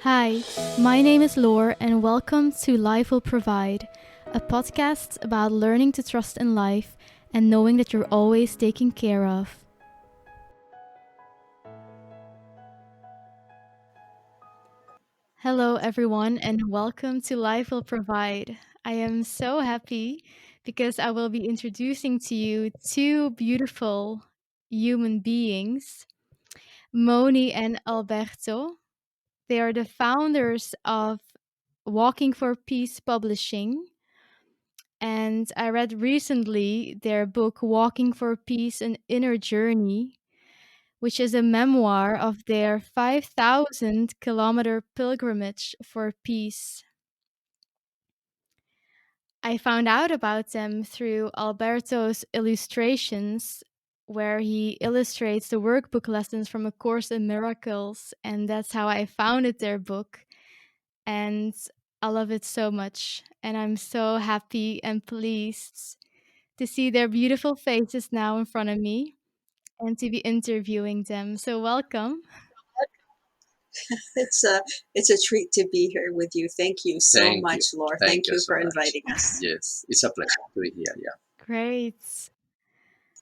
Hi, my name is Lore, and welcome to Life Will Provide, a podcast about learning to trust in life and knowing that you're always taken care of. Hello, everyone, and welcome to Life Will Provide. I am so happy because I will be introducing to you two beautiful human beings, Mony and Alberto. They are the founders of Walking for Peace Publishing. And I read recently their book, Walking for Peace An Inner Journey, which is a memoir of their 5,000 kilometer pilgrimage for peace. I found out about them through Alberto's illustrations, where he illustrates the workbook lessons from A Course in Miracles. And that's how I founded their book. And I love it so much. And I'm so happy and pleased to see their beautiful faces now in front of me and to be interviewing them. So, welcome. It's a treat to be here with you. Thank you so Thank much, you. Laura. Thank Thank you you so for much. inviting us. Yes, it's a pleasure to be here. Yeah. Great.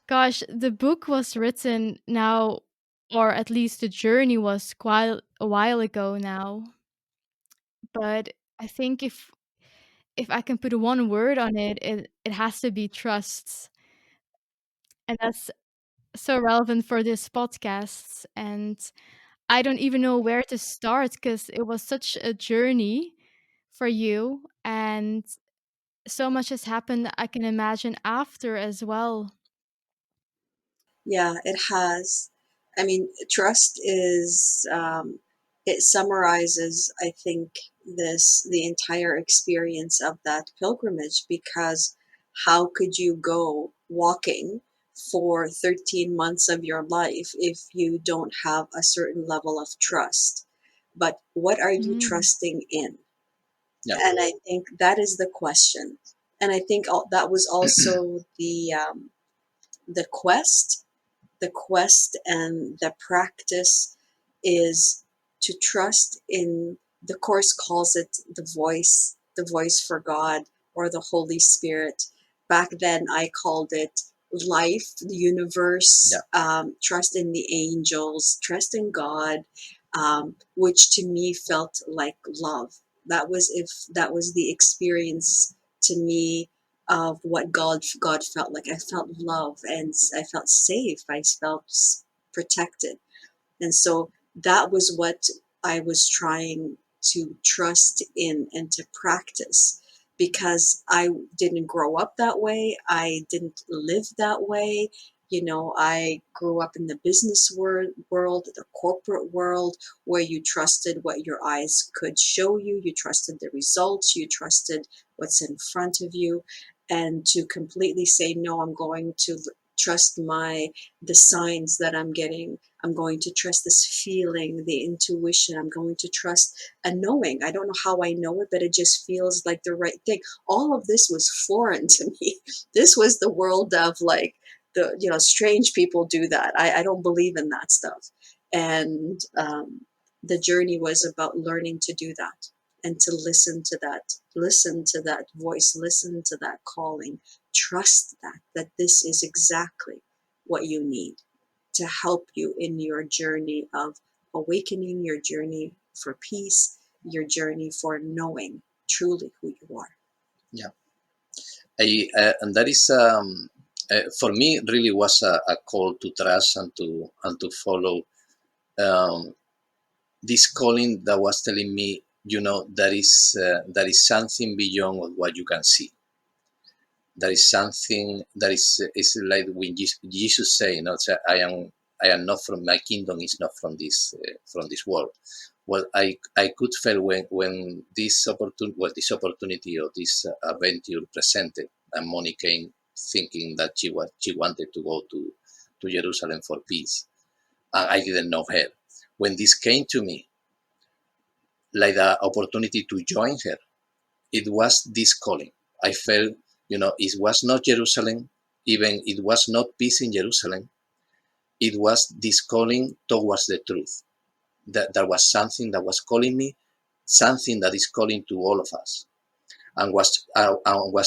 Gosh, the book was written now, or at least the journey was quite a while ago now. But I think if I can put one word on it, it has to be trust. And that's so relevant for this podcast. And I don't even know where to start because it was such a journey for you. And so much has happened, I can imagine, after as well. Yeah, it has. I mean, trust is, it summarizes, I think, the entire experience of that pilgrimage, because how could you go walking for 13 months of your life if you don't have a certain level of trust? But what are you Mm. trusting in? Yeah. And I think that is the question. And I think that was also the quest. The quest and the practice is to trust in, the course calls it the voice for God, or the Holy Spirit. Back then I called it life, the universe, trust in the angels, trust in God, which to me felt like love. That was the experience to me of what God felt like. I felt love, and I felt safe. I felt protected. And so that was what I was trying to trust in and to practice, because I didn't grow up that way. I didn't live that way. You know, I grew up in the business world, the corporate world, where you trusted what your eyes could show you. You trusted the results. You trusted what's in front of you. And to completely say, no, I'm going to trust the signs that I'm getting. I'm going to trust this feeling, the intuition. I'm going to trust a knowing. I don't know how I know it, but it just feels like the right thing. All of this was foreign to me. This was the world of, like, strange people do that. I don't believe in that stuff. And the journey was about learning to do that, and to listen to that voice, listen to that calling, trust that this is exactly what you need to help you in your journey of awakening, your journey for peace, your journey for knowing truly who you are. Yeah. And that is for me really was a call to trust and to follow um, this calling that was telling me, that is something beyond what you can see. That is something that is like when Jesus say, I am not from, my kingdom is not from this world. Well, I could feel when this opportunity or this adventure presented, and Mony came thinking that she wanted to go to Jerusalem for peace, and I didn't know her. When this came to me, like the opportunity to join her, it was this calling. I felt, it was not Jerusalem, even it was not peace in Jerusalem. It was this calling towards the truth. That there was something that was calling me something that is calling to all of us, and was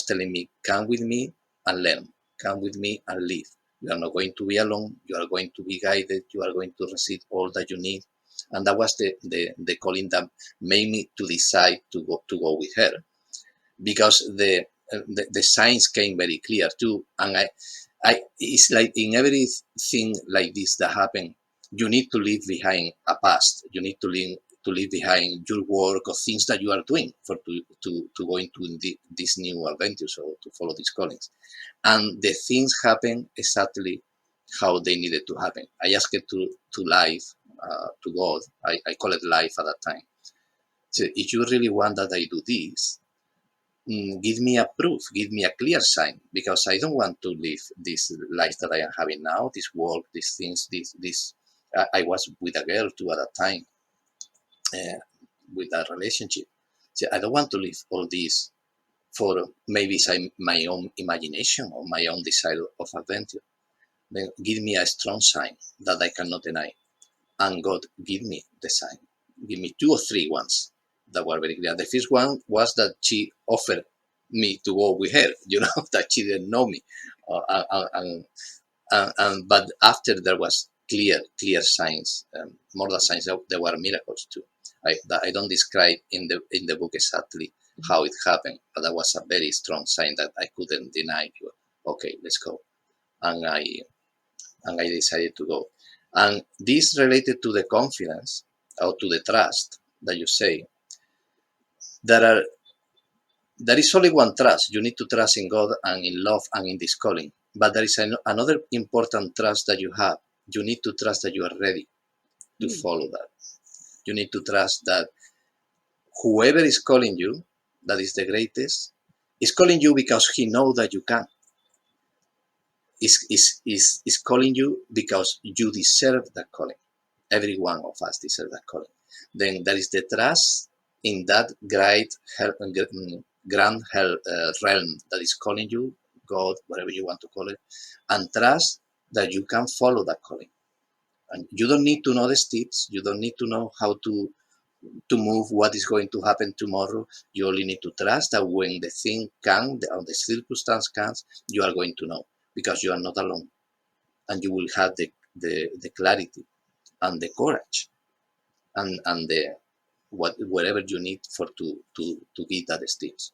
telling me, come with me and learn, come with me and live. You are not going to be alone. You are going to be guided. You are going to receive all that you need. And that was the calling that made me to decide to go with her, because the signs came very clear too. And I it's like in everything like this that happened, you need to leave behind a past. You need to leave behind your work or things that you are doing to go into these new adventures or to follow these callings. And the things happen exactly how they needed to happen. I asked it to life, to God. I call it life at that time. So if you really want that I do this, give me a proof, give me a clear sign, because I don't want to live this life that I am having now, this work, these things, this. I was with a girl too at that time, uh, with a relationship. So I don't want to live all this for maybe my own imagination or my own desire of adventure. Then give me a strong sign that I cannot deny. And God give me the sign. Give me 2 or 3 ones that were very clear. The first one was that she offered me to go with her, that she didn't know me. But after there was clear signs, more than signs, there were miracles too. I don't describe in the book exactly how it happened, but that was a very strong sign that I couldn't deny. Okay, let's go. And I decided to go. And this related to the confidence or to the trust that you say. There is only one trust. You need to trust in God and in love and in this calling. But there is another important trust that you have. You need to trust that you are ready to follow that. You need to trust that whoever is calling you, that is the greatest, is calling you because he knows that you can. Is calling you because you deserve that calling. Every one of us deserve that calling. Then there is the trust in that grand realm that is calling you, God, whatever you want to call it, and trust that you can follow that calling. And you don't need to know the steps. You don't need to know how to move, what is going to happen tomorrow. You only need to trust that when the thing comes, or the circumstance comes, you are going to know, because you are not alone, and you will have the clarity and the courage and the whatever you need to get that steps.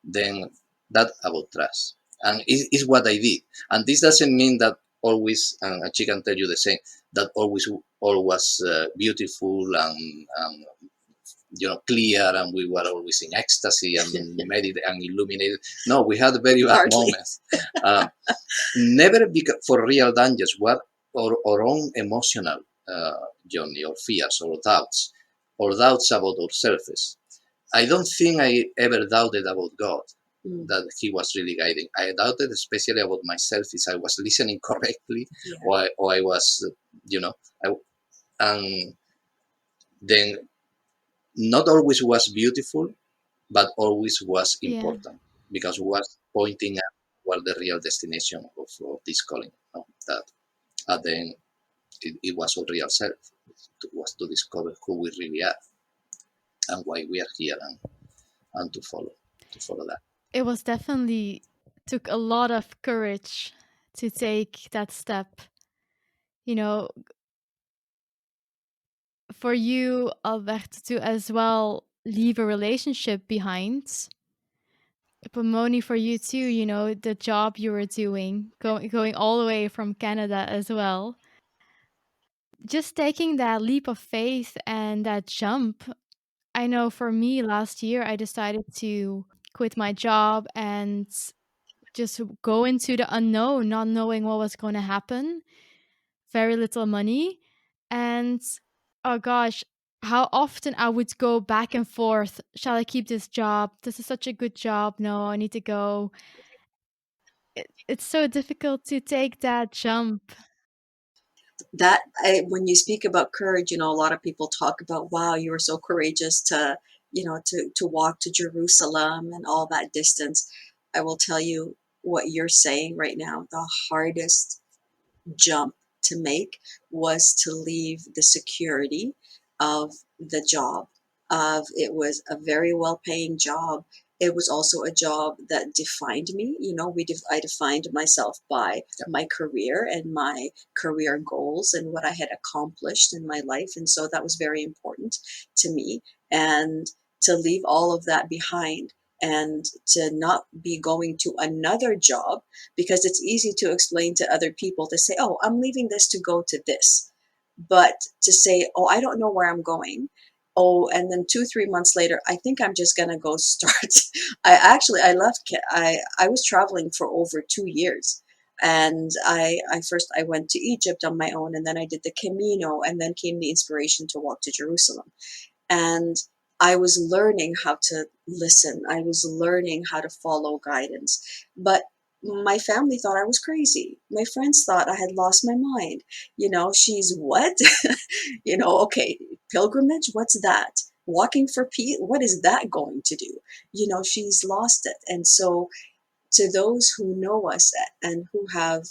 Then that about trust, and is what I did. And this doesn't mean that always, and she can tell you the same, that always all was beautiful and clear, and we were always in ecstasy and meditated and illuminated. No, we had very bad Hardly. moments. Never for real dangers. What our own emotional journey, or fears, or doubts about ourselves. I don't think I ever doubted about God, that He was really guiding. I doubted especially about myself, if I was listening correctly, or I was, and then not always was beautiful, but always was Yeah. important, because it was pointing at what the real destination of this calling. That at the end, it was our real self. It was to discover who we really are and why we are here, and to follow that. It was definitely took a lot of courage to take that step. You know, for you, Alberto, to as well leave a relationship behind. But Mony, for you too, the job you were doing, going all the way from Canada as well. Just taking that leap of faith and that jump. I know for me last year, I decided to quit my job and just go into the unknown, not knowing what was going to happen. Very little money. And oh gosh, how often I would go back and forth. Shall I keep this job? This is such a good job. No, I need to go. It's so difficult to take that jump. When you speak about courage, a lot of people talk about, wow, you were so courageous to, to walk to Jerusalem and all that distance. I will tell you what you're saying right now. The hardest jump to make was to leave the security of the job, of it was a very well-paying job. It was also a job that defined me. I defined myself by my career and my career goals and what I had accomplished in my life. And so that was very important to me. And to leave all of that behind and to not be going to another job, because it's easy to explain to other people to say, oh, I'm leaving this to go to this. But to say, oh, I don't know where I'm going. Oh, and then 2, 3 months later, I think I'm just gonna go start. I left. I was traveling for over 2 years, and I went to Egypt on my own, and then I did the Camino, and then came the inspiration to walk to Jerusalem. And I was learning how to listen. I was learning how to follow guidance. But my family thought I was crazy. My friends thought I had lost my mind. She's what? Okay, pilgrimage, what's that? Walking for peace, what is that going to do? She's lost it. And so to those who know us and who have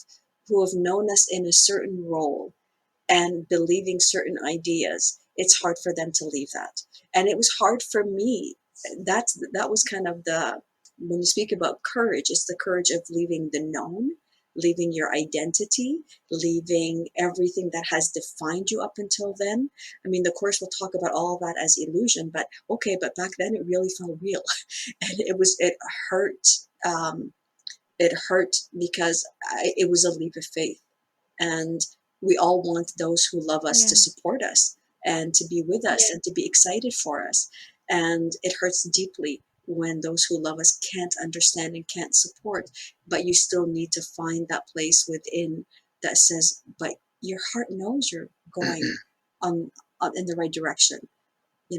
known us in a certain role, and believing certain ideas, it's hard for them to leave that. And it was hard for me. That was kind of when you speak about courage, it's the courage of leaving the known, leaving your identity, leaving everything that has defined you up until then. I mean, the Course will talk about all of that as illusion, but okay, but back then it really felt real. And it hurt. It hurt because it was a leap of faith. And we all want those who love us to Yeah. support us and to be with us and to be excited for us. And it hurts deeply when those who love us can't understand and can't support, but you still need to find that place within that says, but your heart knows you're going in the right direction.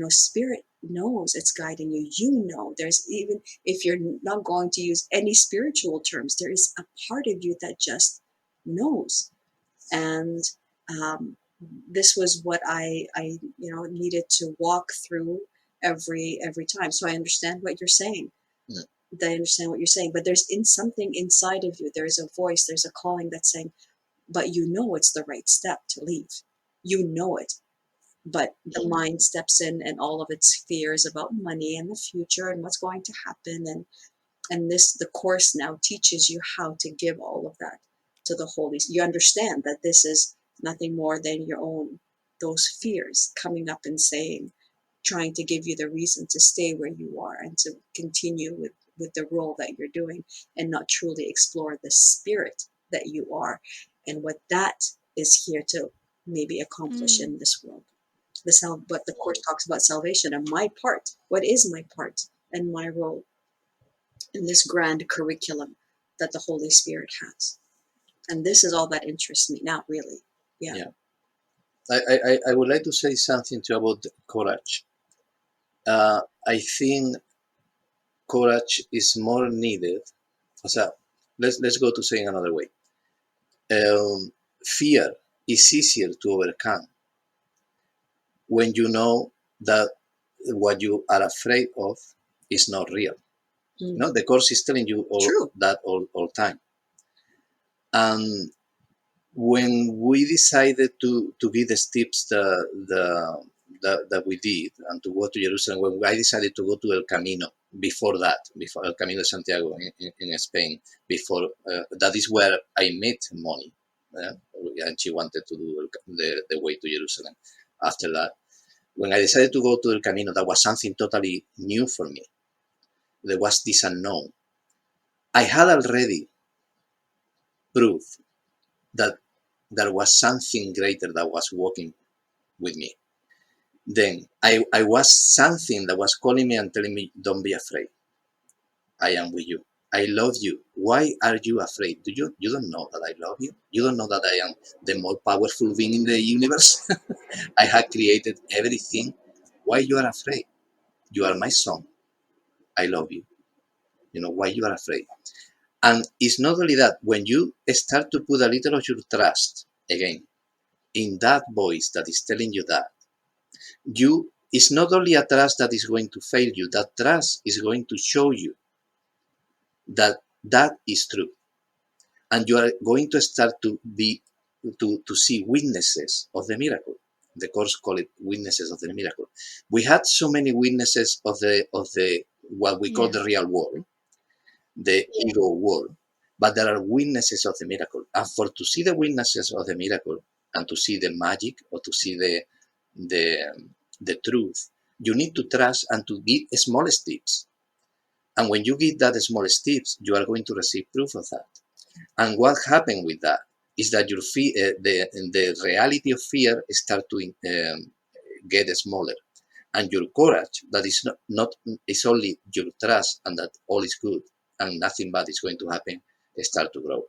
Spirit knows it's guiding you. There's, even if you're not going to use any spiritual terms, there is a part of you that just knows. And this was what I needed to walk through every time. So I understand what you're saying. Yeah. I understand what you're saying, but there's something inside of you. There's a voice. There's a calling that's saying, but it's the right step to leave. It, but the mind steps in, and all of its fears about money and the future and what's going to happen, and the Course now teaches you how to give all of that to the Holy. You understand that this is nothing more than those fears coming up and saying, trying to give you the reason to stay where you are and to continue with the role that you're doing, and not truly explore the spirit that you are and what that is here to maybe accomplish Mm. in this world. But the Course talks about salvation and my part. What is my part and my role in this grand curriculum that the Holy Spirit has? And this is all that interests me now, really. Yeah. Yeah. I would like to say something too about courage. I think courage is more needed. So let's go to saying another way. Fear is easier to overcome when you know that what you are afraid of is not real. Mm. The Course is telling you True. that all time. And when we decided to be the steps that we did and to go to Jerusalem, when I decided to go to El Camino, before El Camino de Santiago in Spain, before that is where I met Mony, and she wanted to do the way to Jerusalem. After that, when I decided to go to El Camino, that was something totally new for me. There was this unknown. I had already proof that there was something greater that was working with me. Then I was something that was calling me and telling me, don't be afraid. I am with you. I love you. Why are you afraid? You don't know that I love you? You don't know that I am the more powerful being in the universe? I have created everything. Why you are afraid? You are my son. I love you. Why you are afraid? And it's not only that, when you start to put a little of your trust, again, in that voice that is telling you that, it's not only a trust that is going to fail you, that trust is going to show you that that is true. And you are going to start to see witnesses of the miracle. The Course call it witnesses of the miracle. We had so many witnesses of the what we call Yeah. the real world, the ego world, but there are witnesses of the miracle. And for to see the witnesses of the miracle and to see the magic or to see the the truth, you need to trust and to give small steps. And when you give that small steps, you are going to receive proof of that. And what happened with that is that your the reality of fear start to get smaller, and your courage, that is not is only your trust and that all is good and nothing bad is going to happen, start to grow.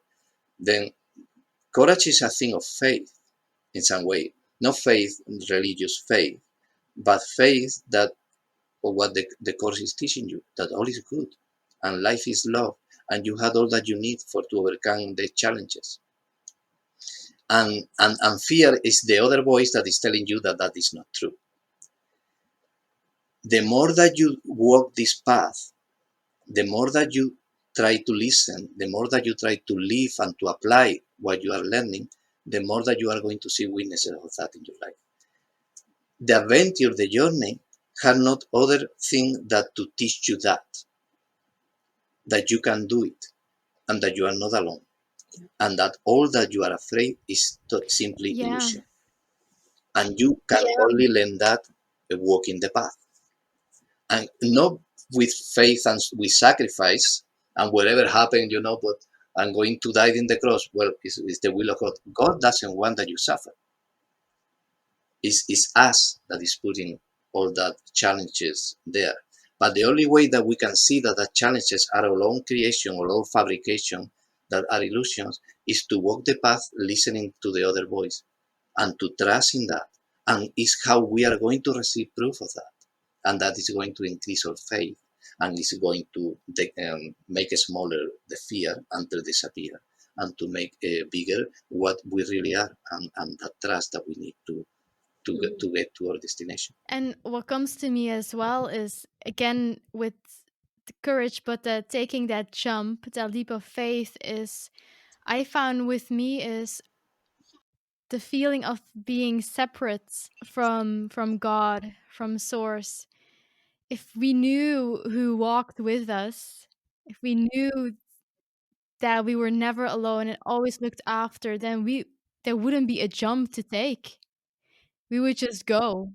Then courage is a thing of faith in some way, not faith, religious faith, but faith that or what the course is teaching you, that all is good and life is love and you had all that you need for to overcome the challenges. And fear is the other voice that is telling you that that is not true. The more that you walk this path, the more that you try to listen, the more that you try to live and to apply what you are learning, the more that you are going to see witnesses of that in your life. The adventure, the journey, has not other thing that to teach you that you can do it and that you are not alone and that all that you are afraid is simply Yeah. illusion. And you can only learn that walking the path. And not with faith and with sacrifice and whatever happened, but I'm going to die in the cross. Well, it's the will of God. God doesn't want that you suffer. It's us that is putting all that challenges there. But the only way that we can see that the challenges are our own creation or our fabrication, that are illusions, is to walk the path listening to the other voice and to trust in that. And is how we are going to receive proof of that. And that is going to increase our faith and is going to make smaller the fear until disappear and to make bigger what we really are and that trust that we need to get to our destination. And what comes to me as well is again with the courage, but taking that jump, that leap of faith is I found with me is the feeling of being separate from God, from source. If we knew who walked with us, if we knew that we were never alone and always looked after, then there wouldn't be a jump to take. We would just go.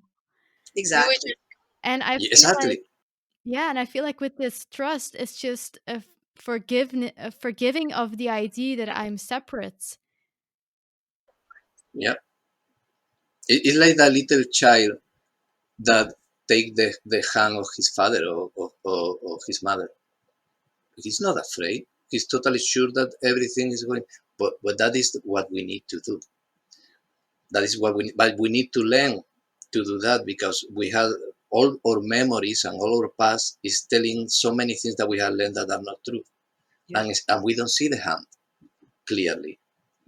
Exactly. And I feel like Exactly. yeah, and I feel like with this trust, it's just a forgiving of the idea that I'm separate. Yeah. It's like that little child that take the hand of his father or his mother. He's not afraid. He's totally sure that everything is going. But that is what we need to do. That is what but we need to learn to do that because we have all our memories and all our past is telling so many things that we have learned that are not true. Yeah. And we don't see the hand clearly.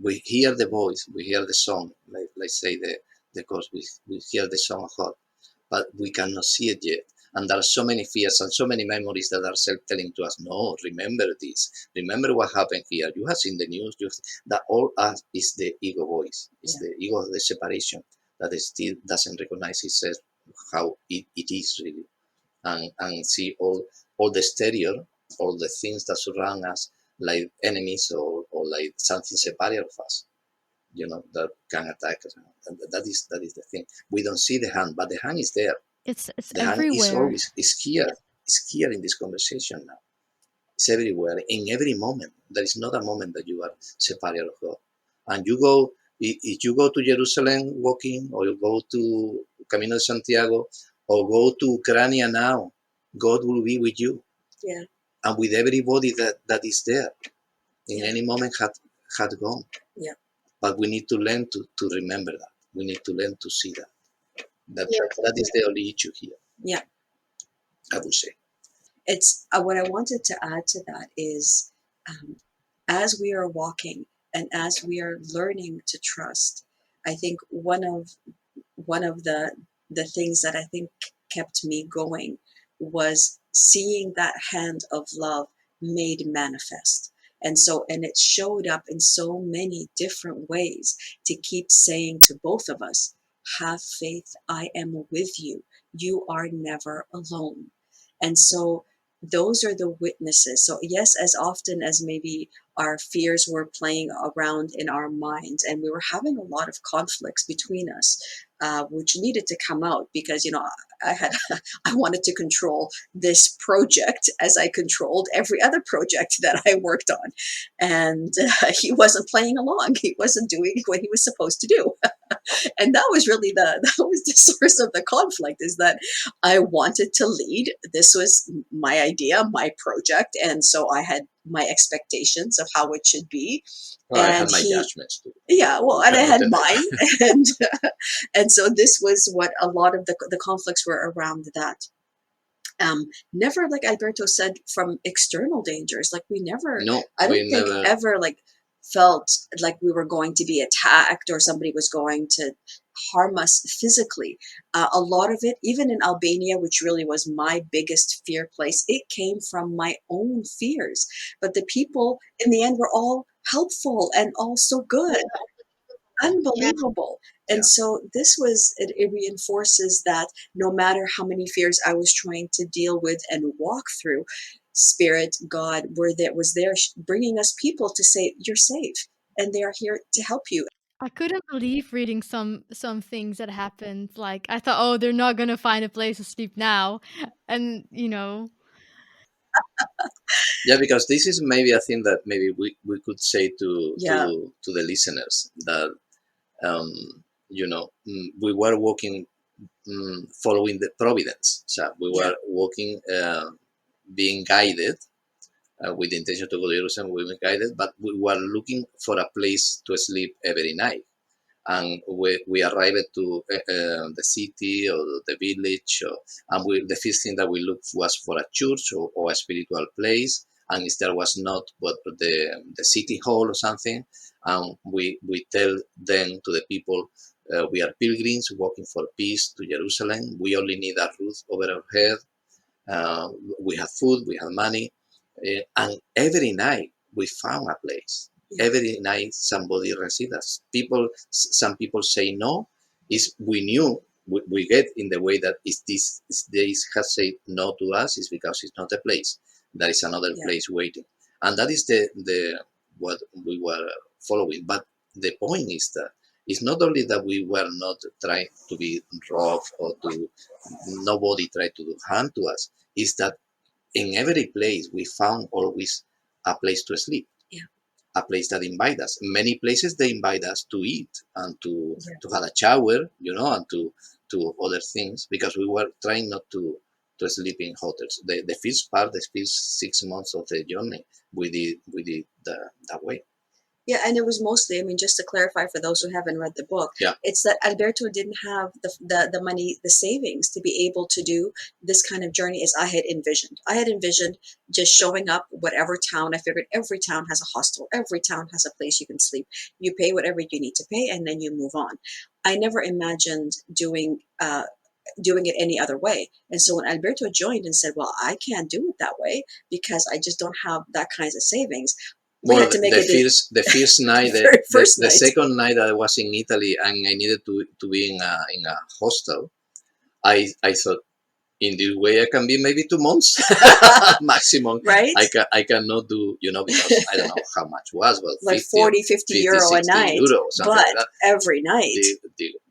We hear the voice, we hear the song, like let's say the course, we hear the song of God, but we cannot see it yet. And there are so many fears and so many memories that are self-telling to us, no, remember this, remember what happened here. You have seen the news, that all us is the ego voice, is the ego of the separation that still doesn't recognize itself how it is really. And see all the exterior, all the things that surround us like enemies or like something separate of us, that can attack us. And that is the thing. We don't see the hand, but the hand is there. It's The hand is everywhere. always is here. It's here in this conversation now. It's everywhere, in every moment. There is not a moment that you are separate of God. And you go, if you go to Jerusalem walking, or you go to Camino de Santiago, or go to Ukraine now, God will be with you. Yeah. And with everybody that is there. In Yeah. any moment had gone. Yeah. But we need to learn to remember that. We need to learn to see that. That is the only issue here, Yeah. I would say. It's what I wanted to add to that is um, as we are walking and as we are learning to trust, I think one of the things that I think kept me going was seeing that hand of love made manifest. And it showed up in so many different ways to keep saying to both of us, have faith, I am with you. You are never alone. And so those are the witnesses. So yes, as often as maybe our fears were playing around in our minds and we were having a lot of conflicts between us, which needed to come out because, I had, I wanted to control this project as I controlled every other project that I worked on. And he wasn't playing along. He wasn't doing what he was supposed to do. And that was really that was the source of the conflict, is that I wanted to lead. This was my idea, my project. And so I had my expectations of how it should be. Well, I had And my he, judgments too. yeah, well, We and I cannot had deny. mine. And, and so this was what a lot of the conflicts were around that. Never, like Alberto said, from external dangers. Like we never, No, I don't we think never. ever like felt like we were going to be attacked or somebody was going to harm us physically. A lot of it, even in Albania, which really was my biggest fear place, it came from my own fears. But the people in the end were all helpful and all so good. Unbelievable. And Yeah. so it reinforces that no matter how many fears I was trying to deal with and walk through, Spirit, God, was there bringing us people to say, you're safe, and they are here to help you. I couldn't believe reading some things that happened. Like I thought, oh, they're not gonna find a place to sleep now, and Yeah, because this is maybe a thing that maybe we could say Yeah, to the listeners that we were walking, following the providence. So we yeah, were walking, being guided, with the intention to go to Jerusalem. We were guided, but we were looking for a place to sleep every night. And we arrived to the city or the village, and the first thing that we looked was for a church or a spiritual place, and instead was not but the city hall or something. And we tell them, to the people, we are pilgrims walking for peace to Jerusalem. We only need a roof over our head. uh, we have food, we have money, and every night we found a place. yeah, Every night somebody received us. Some people say no. Is we knew we get in the way that this has said no to us is because it's not a place. There is another yeah, place waiting, and that is the what we were following. But the point is that it's not only that we were not trying to be rough or to nobody tried to do harm to us. Is that in every place we found always a place to sleep, yeah, a place that invite us. Many places they invite us to eat and yeah. to have a shower, and to other things, because we were trying not to sleep in hotels. The first part, the first 6 months of the journey, we did that way. Yeah, and it was mostly, I mean, just to clarify for those who haven't read the book, Yeah. it's that Alberto didn't have the money, the savings to be able to do this kind of journey as I had envisioned. I had envisioned just showing up, whatever town. I figured every town has a hostel, every town has a place you can sleep. You pay whatever you need to pay, and then you move on. I never imagined doing it any other way. And so when Alberto joined and said, well, I can't do it that way because I just don't have that kinds of savings, we Well, had to make the first night, the very first the night. second night that I was in Italy and I needed to be in a hostel, I thought, in this way I can be maybe 2 months maximum. Right? I cannot do, because I don't know how much was, but Like 50 50 euro a 60 night, euro, something but like that. every night.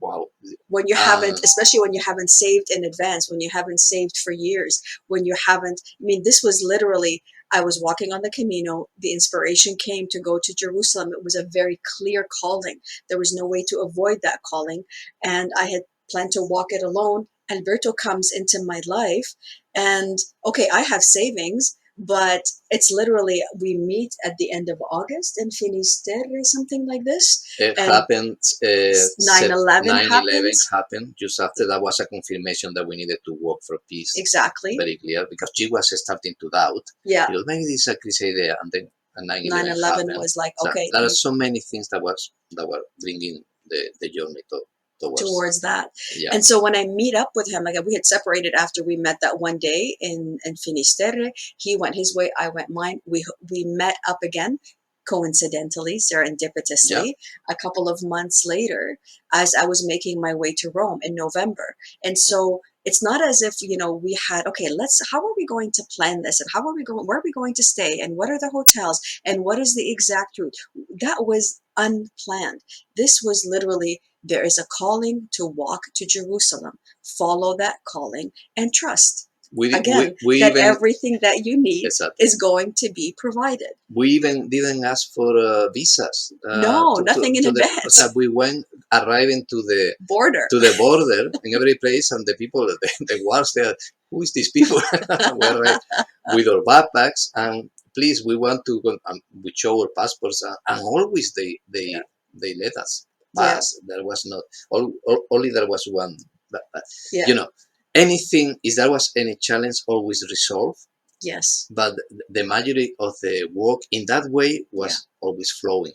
Wow. When you haven't, especially when you haven't saved in advance, when you haven't saved for years, when you haven't, I mean, this was literally, I was walking on the Camino. The inspiration came to go to Jerusalem. It was a very clear calling. There was no way to avoid that calling. And I had planned to walk it alone. Alberto comes into my life, and okay, I have savings, but it's literally, we meet at the end of August in Finisterre, something like this. It And happened. 9/11 9/11 happens. happened just after. That was a confirmation that we needed to work for peace. Exactly. Very clear, because she was starting to doubt. Yeah. Because maybe this is a crusade there, and then 9/11 9/11 happened. was like, So okay, there are so many things that were bringing the journey towards that. Yeah. And so when I meet up with him, like we had separated after we met that one day in Finisterre. He went his way, I went mine. We met up again. coincidentally, Yeah. serendipitously, a couple of months later, as I was making my way to Rome in November. And so it's not as if, we had, okay, how are we going to plan this? And where are we going to stay? And what are the hotels? And what is the exact route? That was unplanned. This was literally, there is a calling to walk to Jerusalem, follow that calling and trust. Again, we that even everything that you need exactly. is going to be provided. We even didn't ask for visas No, nothing in to the. So advance. we went arriving Border. to the border in every place, and the people, the guards there, who is these people? We're right with our backpacks, and please, we want to go. We show our passports, and always they let us Yeah. pass. There was not only there was one, but, Yeah. anything is there was any challenge always resolved. Yes. But the majority of the work in that way was always flowing.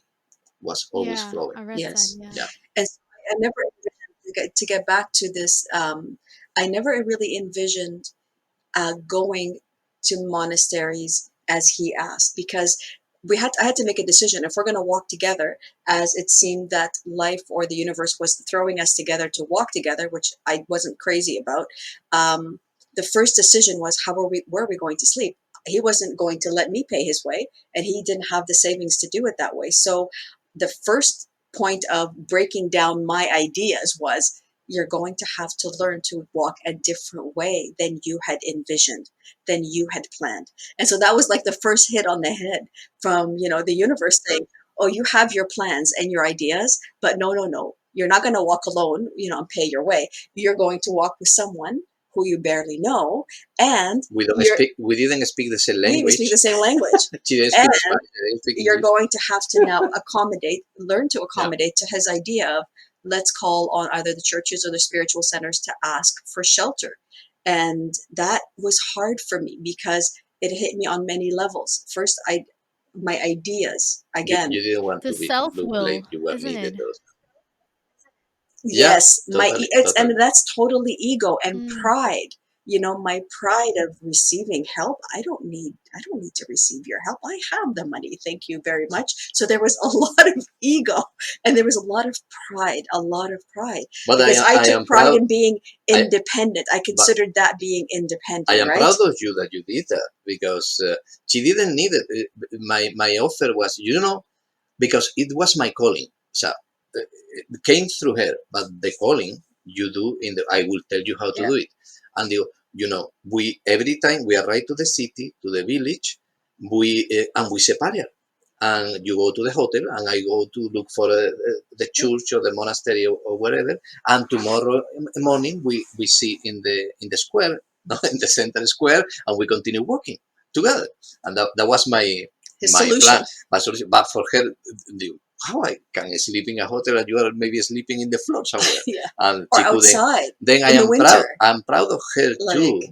Was always Yeah, flowing. I read that. Yes. Yeah. Yeah. And so I never envisioned, to get back to this, I never really envisioned going to monasteries as he asked, because I had to make a decision if we're going to walk together, as it seemed that life or the universe was throwing us together to walk together, which I wasn't crazy about. The first decision was where are we going to sleep? He wasn't going to let me pay his way, and he didn't have the savings to do it that way. So the first point of breaking down my ideas was, you're going to have to learn to walk a different way than you had envisioned, than you had planned. And so that was like the first hit on the head from, the universe saying, oh, you have your plans and your ideas, but no. You're not going to walk alone, and pay your way. You're going to walk with someone who you barely know, and we didn't speak the same we language. speak the same language. She didn't speak And Spanish, I didn't speak you're English. going to have to now learn to accommodate to his idea of, let's call on either the churches or the spiritual centers to ask for shelter. And that was hard for me because it hit me on many levels. First, my ideas again. You didn't want The to look like self-will, you were isn't it? needed. Or, yeah, Yes, totally, and totally. that's totally ego and Mm. pride. My pride of receiving help. I don't need to receive your help. I have the money. Thank you very much. So there was a lot of ego, and there was a lot of pride, But because I I took am pride proud. in being I independent. I but considered that being I independent, am right? proud of you that you did that, because she didn't need it. My offer was, because it was my calling. So it came through her, but the calling you do I will tell you how to Yeah. do it. And we every time we arrive to the city, to the village, we separate. And you go to the hotel, and I go to look for the church or the monastery, or wherever. And tomorrow morning we see in the square, in the center square, and we continue walking together. And that was His my plan. solution. But for her, how I can sleep in a hotel and you are maybe sleeping in the floor somewhere, Yeah. and Or she couldn't. outside Then I in the am proud. winter. I'm proud of her too, Like,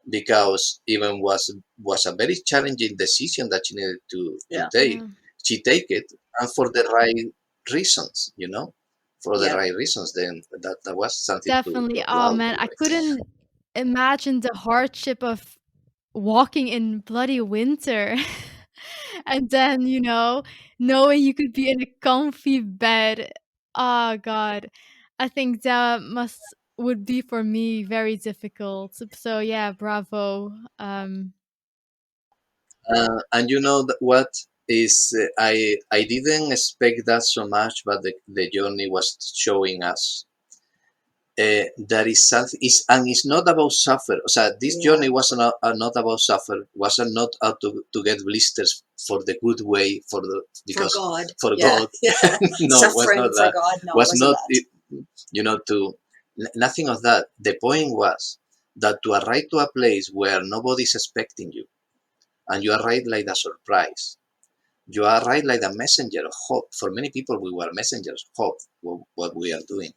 because even was a very challenging decision that she needed to yeah. take. Yeah. She take it, and for the right reasons, for the Yeah. right reasons. Then that was something to Definitely. Oh applaud. man, I couldn't imagine the hardship of walking in bloody winter. And then, knowing you could be in a comfy bed. Oh god. I think that must would be for me very difficult. So yeah, bravo. And what is I didn't expect that so much, but the journey was showing us that is something is and it's not about suffer. So this Yeah. journey was not about suffer. Was not out to get blisters for the good way, For God. for Yeah. God. Yeah. No, it was Suffering not for that. God. No, it Was wasn't not that. to nothing of that. The point was that to arrive to a place where nobody's expecting you, and you arrive like a surprise. You arrive like a messenger of hope. For many people, we were messengers of hope. What we are doing,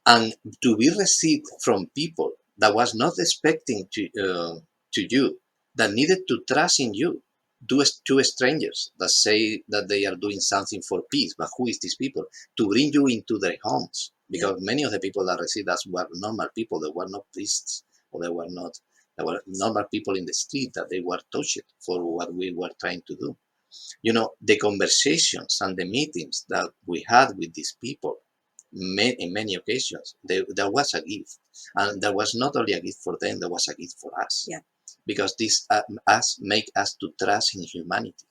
and to be received from people that was not expecting to you, that needed to trust in you. Two strangers that say that they are doing something for peace, but who is these people? To bring you into their homes, because many of the people that received us were normal people. They were not priests, or they were normal people in the street that they were touched for what we were trying to do. The conversations and the meetings that we had with these people, in many occasions, there was a gift. And there was not only a gift for them, there was a gift for us. Yeah. Because this make us to trust in humanity.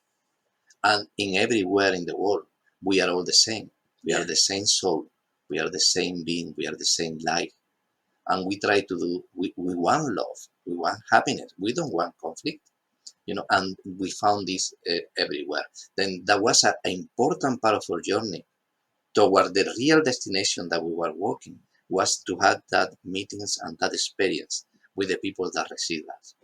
And in everywhere in the world, we are all the same. We are the same soul. We are the same being. We are the same life. And we try to do, we want love. We want happiness. We don't want conflict. And we found this everywhere. Then that was an important part of our journey toward the real destination that we were walking, was to have that meetings and that experience with the people that received us.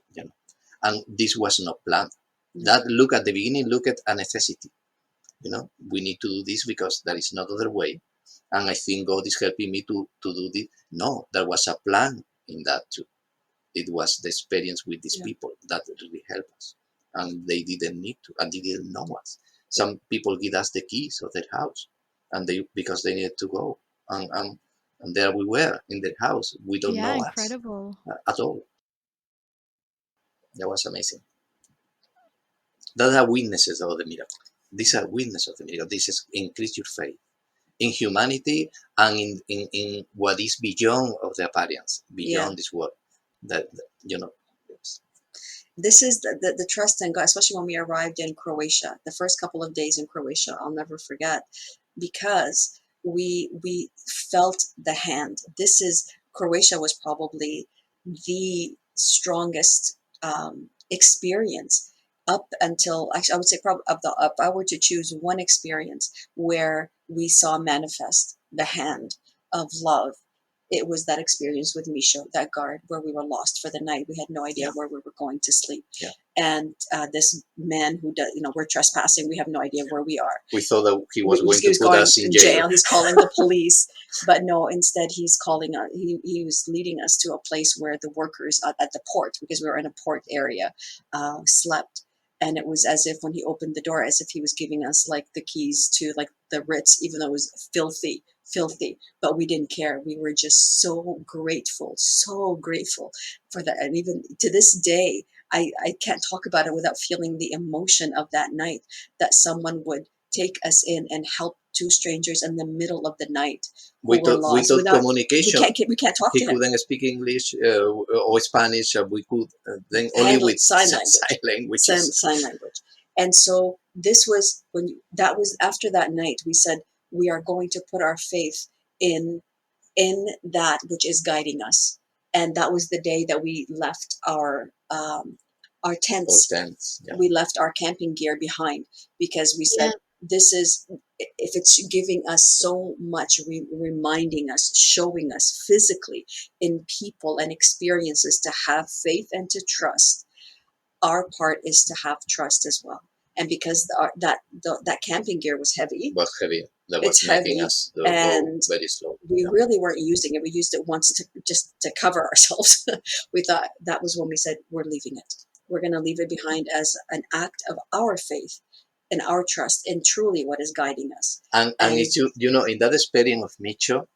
And this was not planned. That look at the beginning, look at a necessity. We need to do this because there is no other way. And I think God is helping me to do this. No, there was a plan in that too. It was the experience with these people that really helped us. And they didn't need to, and they didn't know us. Some people give us the keys of their house, and because they needed to go. And there we were in their house. We don't Yeah, know us incredible. at all. That was amazing. Those are witnesses of the miracle. These are witnesses of the miracle. This is increase your faith in humanity and in what is beyond of the appearance, beyond this world. That yes. This is the trust in God, especially when we arrived in Croatia. The first couple of days in Croatia, I'll never forget, because we felt the hand. Croatia was probably the strongest experience up until, actually, I would say probably if I were to choose one experience where we saw manifest the hand of love, it was that experience with Misho, that guard, where we were lost for the night. We had no idea where we were going to sleep. Yeah. And this man who does, we're trespassing. We have no idea where we are. We thought that he was going to put us in jail. He's calling the police, but no, instead he's calling, he was leading us to a place where the workers at the port, because we were in a port area, slept. And it was as if when he opened the door, as if he was giving us like the keys to like the Ritz, even though it was filthy, but we didn't care. We were just so grateful for that. And even to this day, I can't talk about it without feeling the emotion of that night, that someone would take us in and help two strangers in the middle of the night. We thought communication. We can't talk to him. He couldn't speak English or Spanish. We could then only with sign language. Sign language. And so this was that was after that night. We said we are going to put our faith in that which is guiding us. And that was the day that we left our tents. We left our camping gear behind, because we said, this is, if it's giving us so much, reminding us, showing us physically in people and experiences to have faith and to trust, our part is to have trust as well. And because that camping gear was heavy. That was making us go very slow. We really weren't using it. We used it once just to cover ourselves. We thought that was when we said, we're leaving it. We're going to leave it behind as an act of our faith and our trust in truly what is guiding us. And if in that experience of Micho,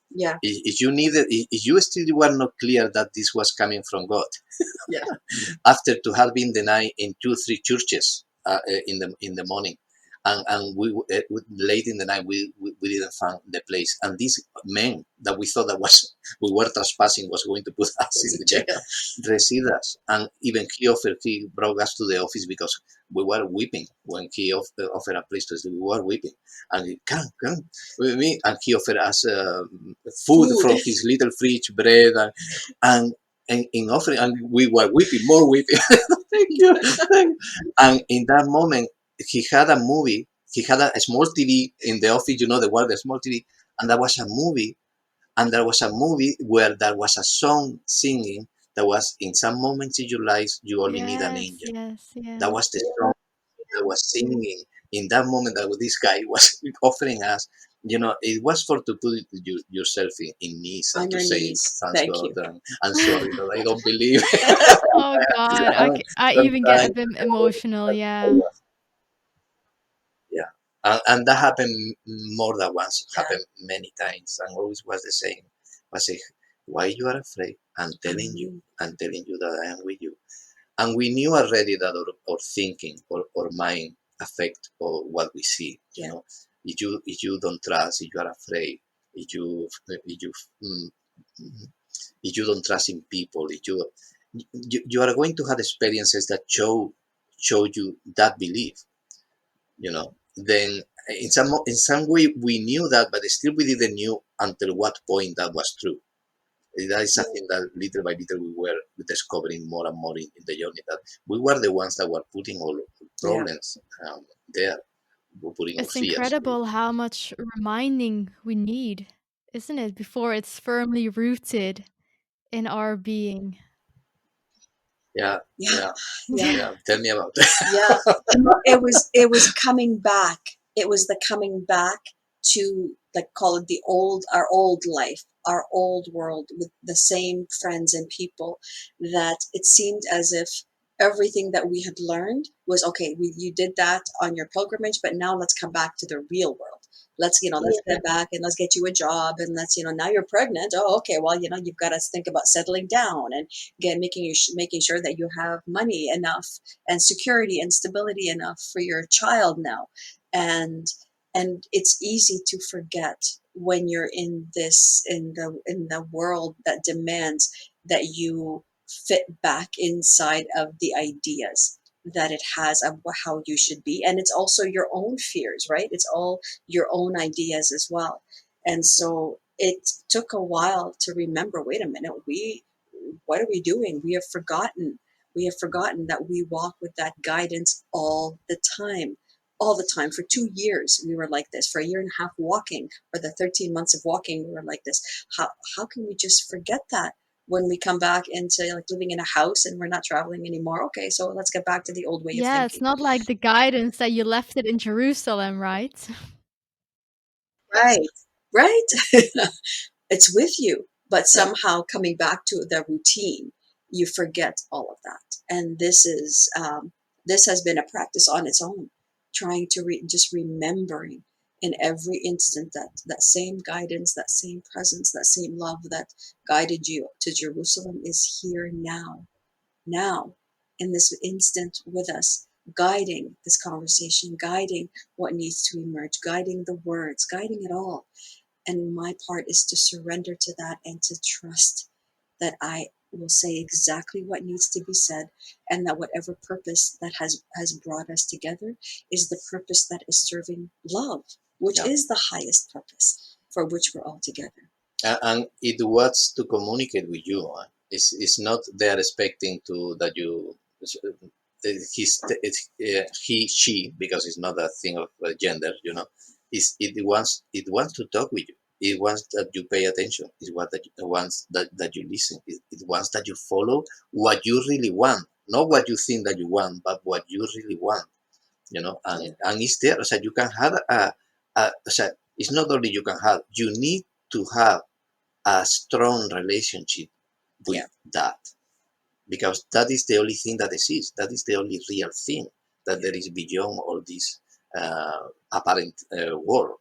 if you still were not clear that this was coming from God, after to have been denied in 2-3 churches in the morning, and we late in the night we didn't find the place, and this man that we thought that we were trespassing was going to put us in the jail received us, and even he brought us to the office because we were weeping when he offered a place to us. We were weeping, and he come with me, and he offered us food from his little fridge, bread, and in offering, and we were weeping, more weeping. Thank you. And in that moment, he had a movie. He had a small TV in the office, the world, the small TV, and there was a movie, where there was a song singing that was, in some moments in your life, you only need an angel. That was the song that was singing in that moment that this guy was offering us. It was for to put yourself in knees and to say, thank God, I'm sorry that I don't believe. Oh God, I even get a bit emotional. Yeah. And that happened more than once. It happened many times, and always was the same. I say, why you are afraid? I'm telling you that I am with you. And we knew already that our thinking, or mind, affect or what we see. You know, if you don't trust, if you are afraid, if you if you mm, if you don't trust in people, if you are going to have experiences that show you that belief. You know, then in some way we knew that, but still we didn't knew until what point that was true. That is something that little by little we were discovering more and more in the journey, that we were the ones that were putting all problems there, we're putting all It's fears. incredible how much reminding we need, isn't it, before it's firmly rooted in our being. Yeah, Yeah, yeah, yeah, yeah. Tell me about yeah. It was coming back. It was the coming back to, like, call it our old life, our old world, with the same friends and people, that it seemed as if everything that we had learned was okay. You did that on your pilgrimage, but now let's come back to the real world. Let's get back and let's get you a job, and now you're pregnant. Oh, okay. Well, you've got to think about settling down and making sure that you have money enough and security and stability enough for your child now. And and it's easy to forget when you're in the world that demands that you fit back inside of the ideas that it has of how you should be. And it's also your own fears, right? It's all your own ideas as well. And so it took a while to remember, wait a minute, what are we doing? We have forgotten that we walk with that guidance all the time. All the time. For 2 years, we were like this. For a year and a half walking, or the 13 months of walking, we were like this. How can we just forget that when we come back into, like, living in a house and we're not traveling anymore? Okay, so let's get back to the old way of Yeah, it's thinking. not like the guidance that you left it in Jerusalem, right? Right, right. It's with you, but somehow coming back to the routine, you forget all of that. And this has been a practice on its own, trying to just remembering in every instant that same guidance, that same presence, that same love that guided you to Jerusalem is here now, in this instant with us, guiding this conversation, guiding what needs to emerge, guiding the words, guiding it all. And my part is to surrender to that and to trust that I will say exactly what needs to be said, and that whatever purpose that has brought us together is the purpose that is serving love, which is the highest purpose for which we're all together. And it was to communicate with you. It's not they're expecting to that you he she, because it's not a thing of gender. It wants to talk with you. It wants that you pay attention. It wants that you listen. It wants that you follow what you really want, not what you think that you want, but what you really want. And it's there. So you can have so it's not only you can have. You need to have a strong relationship with that, because that is the only thing that exists. That is the only real thing that there is beyond all this apparent world.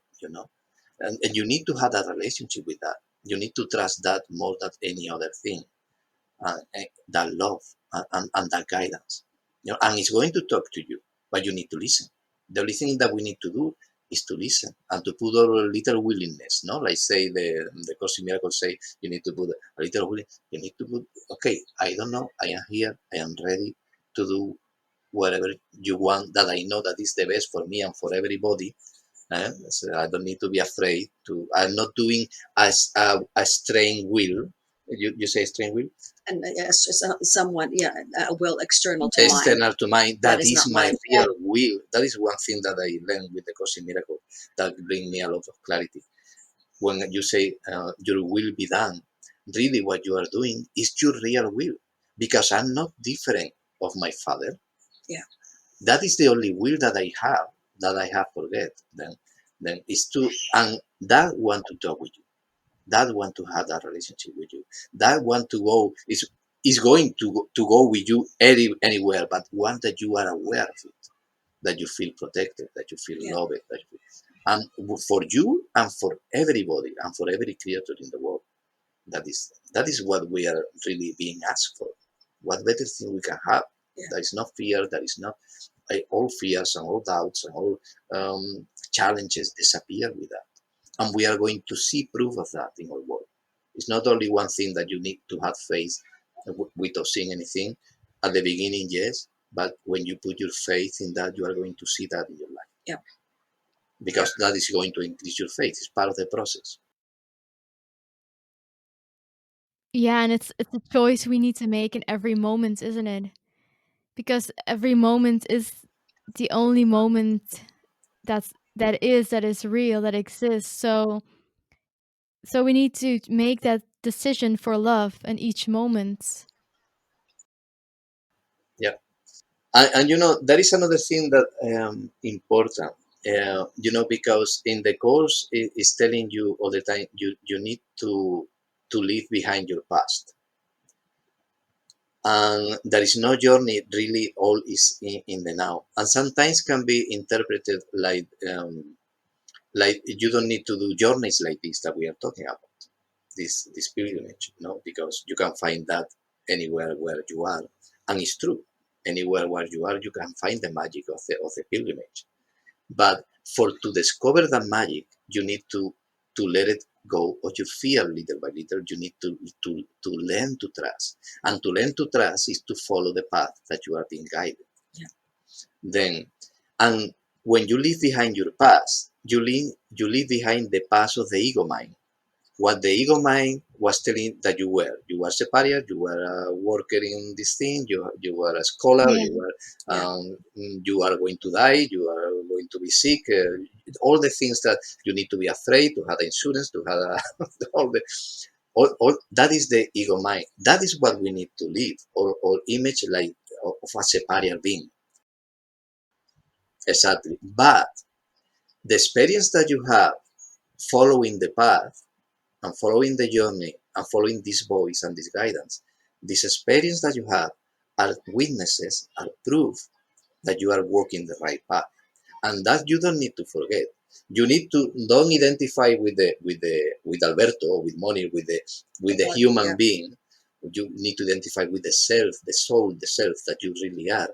And you need to have that relationship with that. You need to trust that more than any other thing, that love and that guidance. And it's going to talk to you, but you need to listen. The only thing that we need to do is to listen and to put a little willingness. No, like say the Course in Miracles say you need to put a little willing. You need to put, okay, I don't know, I am here, I am ready to do whatever you want. That I know that is the best for me and for everybody. So I don't need to be afraid to. I'm not doing as a strained will. You say strained will? And someone, a will external to mine. External to mine. That That is is not my mine. real will. That is one thing that I learned with the Course in Miracle that bring me a lot of clarity. When you say your will be done, really what you are doing is your real will, because I'm not different of my father. Yeah. That is the only will that I have forget. Then is to, and that want to talk with you, that want to have that relationship with you, that want to go is going to go with you anywhere, but one that you are aware of it, that you feel protected, that you feel loved, and for you and for everybody and for every creature in the world. That is what we are really being asked for. What better thing we can have? There is no fear. There is no. all fears and all doubts and all challenges disappear with that. And we are going to see proof of that in our world. It's not only one thing that you need to have faith without seeing anything. At the beginning, yes, but when you put your faith in that, you are going to see that in your life. Yeah. Because that is going to increase your faith. It's part of the process. Yeah, and it's a choice we need to make in every moment, isn't it? Because every moment is the only moment that is real, that exists. So we need to make that decision for love in each moment. Yeah. And there is another thing that important. Because in the course is telling you all the time you need to leave behind your past, and there is no journey really. All is in the now, and sometimes can be interpreted like you don't need to do journeys like this that we are talking about, this pilgrimage, because you can find that anywhere where you are, and it's true. Anywhere where you are, you can find the magic of the pilgrimage. But for to discover that magic, you need to let it go, or you fear little by little. You need to learn to trust, and to learn to trust is to follow the path that you are being guided. Yeah. Then, and when you leave behind your past, you leave behind the past of the ego mind. What the ego mind was telling that you were. You were superior, you were a worker in this thing, you were a scholar, Yeah. you are going to die, you are going to be sick, all the things that you need to be afraid, to have the insurance, to have all the, all, that is the ego mind. That is what we need to live, or image like of a superior being. Exactly. But the experience that you have following the path and following the journey and following this voice and this guidance, this experience that you have are witnesses, are proof that you are walking the right path, and that you don't need to forget. You need to don't identify with Alberto or with Mony, with the human being. You need to identify with the self, the soul, the self that you really are.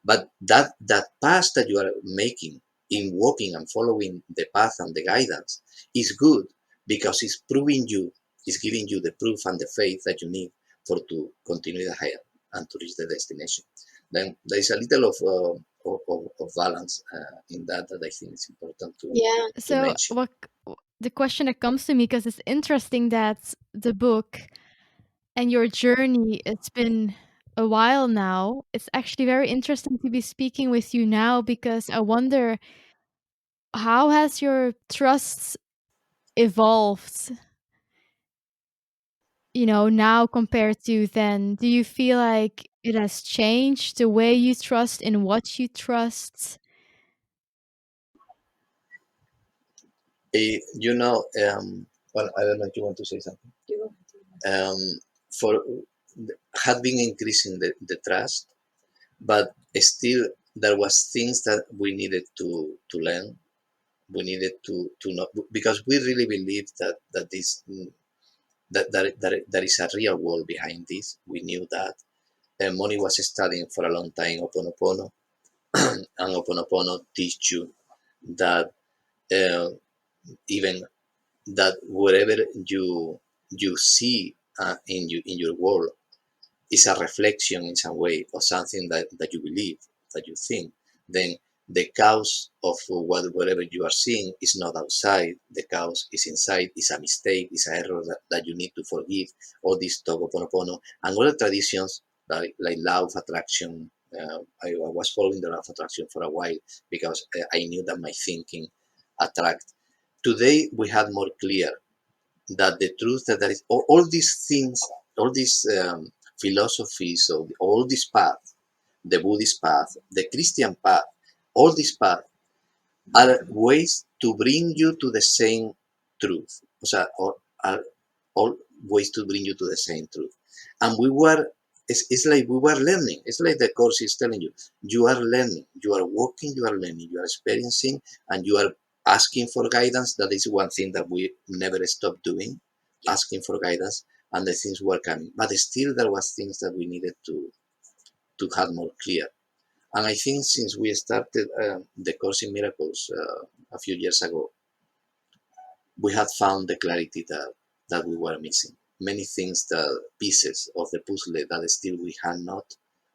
But that path that you are making in walking and following the path and the guidance is good, because it's proving you, it's giving you the proof and the faith that you need for to continue ahead and to reach the destination. Then there is a little of balance in that I think is important Yeah. to So mention. the question that comes to me, because it's interesting that the book and your journey, it's been a while now. It's actually very interesting to be speaking with you now, because I wonder, how has your trust evolved, now compared to then? Do you feel like it has changed the way you trust in what you trust? Well, I don't know if you want to say something. You- Um, for had been increasing the trust, but still there was things that we needed to learn. We needed to know, because we really believe that this that is a real world behind this. We knew that. Mony was studying for a long time Oponopono, and Oponopono teach you that uh, even that whatever you see in your world is a reflection in some way of something that you believe, that you think. Then the cause of whatever you are seeing is not outside. The cause is inside. It's a mistake. It's an error that you need to forgive. All this Togoponopono and other traditions like law of attraction. I was following the law of attraction for a while, because I knew that my thinking attract. Today we had more clear that the truth that there is all these things, all these philosophies, of all this path, the Buddhist path, the Christian path, all these paths are ways to bring you to the same truth. O sea, are all ways to bring you to the same truth. And it's like we were learning. It's like the course is telling you, you are learning, you are walking, you are learning, you are experiencing, and you are asking for guidance. That is one thing that we never stop doing, asking for guidance, and the things were coming. But still there was things that we needed to have more clear. And I think since we started the Course in Miracles a few years ago, we had found the clarity that we were missing. Many things, the pieces of the puzzle that still we had not,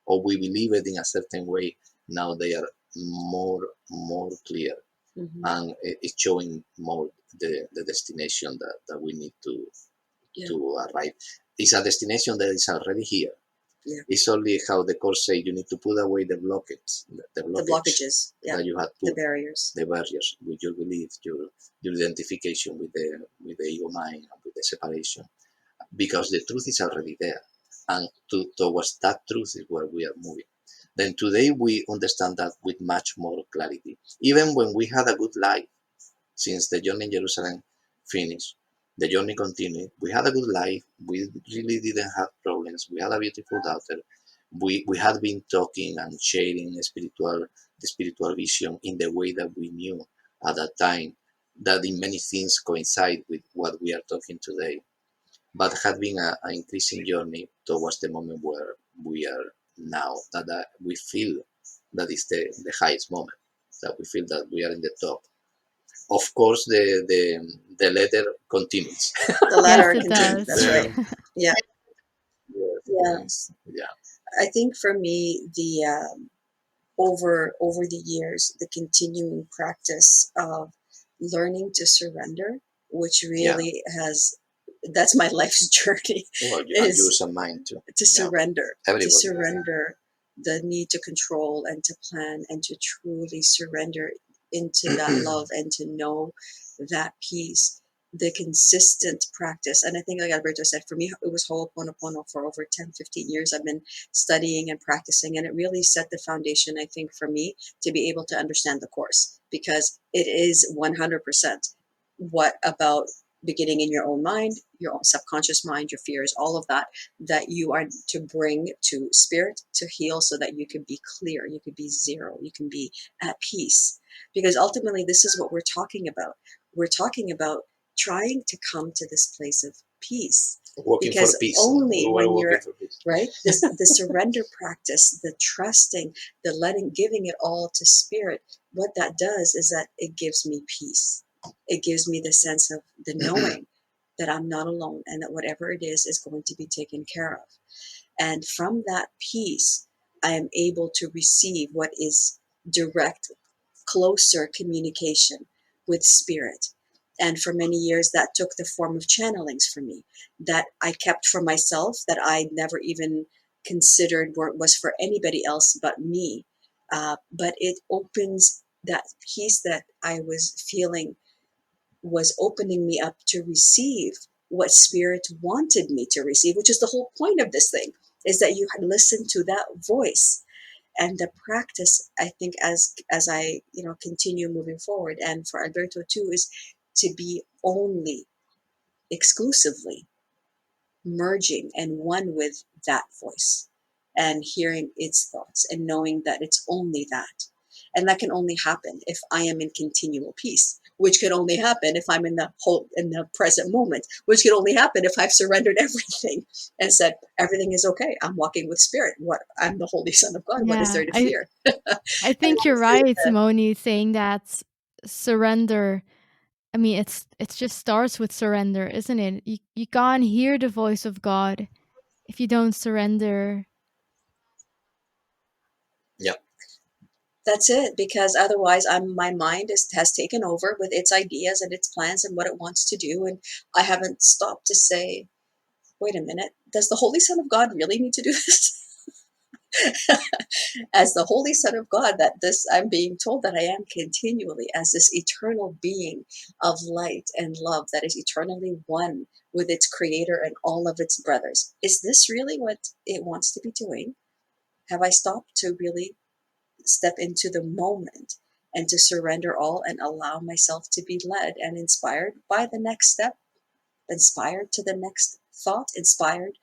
or we believe it in a certain way, now they are more clear, Hmm. and it's showing more the destination that we need Yeah. to arrive. It's a destination that is already here. Yeah. It's only how the course say you need to put away the blockage, the The blockage blockages. Yeah. that you had The put, barriers. the barriers with your belief, your identification with the ego mind, and with the separation, because the truth is already there, and towards that truth is where we are moving. Then today we understand that with much more clarity. Even when we had a good life since the journey in Jerusalem finished, the journey continued. We had a good life. We really didn't have problems. We had a beautiful daughter. We had been talking and sharing the spiritual vision in the way that we knew at that time, that in many things coincide with what we are talking today, but had been an increasing journey towards the moment where we are now, that we feel that is the highest moment, that we feel that we are in the top. Of course, the letter continues. The Yes, latter it continues. does. That's right. Um, Yeah. Yeah. yeah, I think for me, the over the years, the continuing practice of learning to surrender, which yeah. really has, that's my life's journey, Well, and is yours and mine too. to Yeah, surrender, to everybody. surrender the need to control and to plan, and to truly surrender into that love, and to know that peace, the consistent practice. And I think, like Alberto said, for me, it was Ho'oponopono. For over 10, 15 years I've been studying and practicing, and it really set the foundation, I think, for me to be able to understand the course, because it is 100% what about beginning in your own mind, your own subconscious mind, your fears, all of that, that you are to bring to spirit to heal, so that you can be clear, you can be zero, you can be at peace. Because ultimately, this is what we're talking about. We're talking about trying to come to this place of peace. Working for Because peace. only We were when working you're for peace. right, this the surrender practice, the trusting, the letting, giving it all to spirit, what that does is that it gives me peace. It gives me the sense of the knowing that I'm not alone, and that whatever it is going to be taken care of. And from that peace, I am able to receive what is direct, closer communication with spirit. And for many years, that took the form of channelings for me, that I kept for myself, that I never even considered was for anybody else but me. But it opens that peace that I was feeling, was opening me up to receive what spirit wanted me to receive, which is the whole point of this thing, is that you listen to that voice. And the practice, I think, as I continue moving forward, and for Alberto too, is to be only, exclusively merging and one with that voice, and hearing its thoughts, and knowing that it's only that. And that can only happen if I am in continual peace, which can only happen if I'm in the present moment, which can only happen if I've surrendered everything and said everything is okay. I'm walking with spirit. What, I'm the Holy Son of God. What is Yeah, there to fear? I And think you're this is right, Mony, saying that surrender. I mean, it just starts with surrender, isn't it? You can't hear the voice of God if you don't surrender. Yeah, that's it, because otherwise my mind has taken over with its ideas and its plans and what it wants to do, and I haven't stopped to say, wait a minute, does the Holy Son of God really need to do this? As the Holy Son of God, that this, I'm being told that I am continually as this eternal being of light and love that is eternally one with its creator and all of its brothers. Is this really what it wants to be doing? Have I stopped to really step into the moment and to surrender all and allow myself to be led and inspired by the next step, inspired to the next thought, inspired?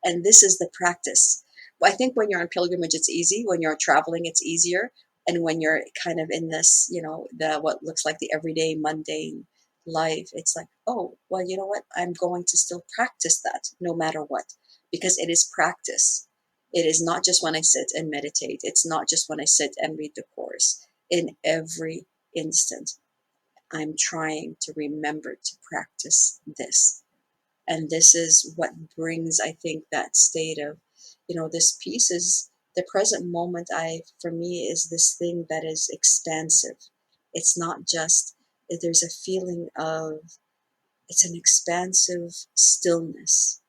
And this is the practice. I think when you're on pilgrimage, it's easy. When you're traveling, it's easier. And when you're kind of in this, the what looks like the everyday mundane life, it's like, oh, well, you know what? I'm going to still practice that no matter what, because it is practice. It is not just when I sit and meditate. It's not just when I sit and read the course. In every instant, I'm trying to remember to practice this. And this is what brings, I think, that state of, this peace is the present moment. For me, is this thing that is expansive. It's not just, there's a feeling of, it's an expansive stillness.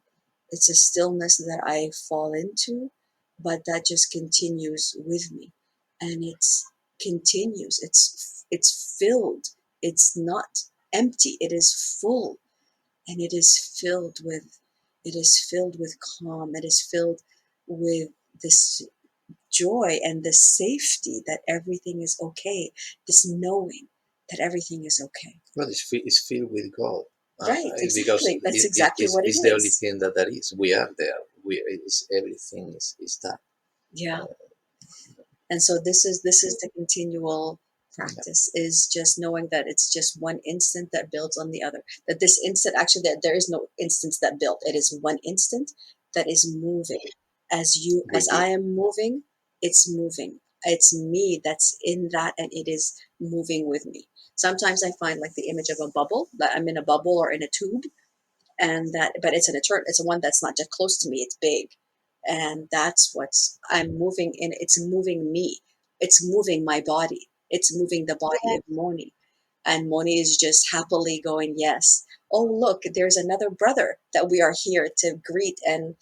It's a stillness that I fall into, but that just continues with me. And it's continues. It's filled. It's not empty. It is full, and it is filled with calm. It is filled with this joy and the safety that everything is okay. This knowing that everything is okay. Well, it's filled with God. Right, Because exactly. That's exactly what it it's the only is. thing that there is. We are there. Everything is that. Yeah. And so this is the continual practice, is just knowing that it's just one instant that builds on the other. That this instant, actually, that there is no instance that built. It is one instant that is moving. With As you. I am moving, it's moving. It's me that's in that, and it is moving with me. Sometimes I find like the image of a bubble, that I'm in a bubble or in a tube, and that, but it's a one that's not just close to me, it's big. And that's what's, I'm moving in, it's moving me, it's moving my body, it's moving the body of Mony. And Mony is just happily going, yes, oh look, there's another brother that we are here to greet and,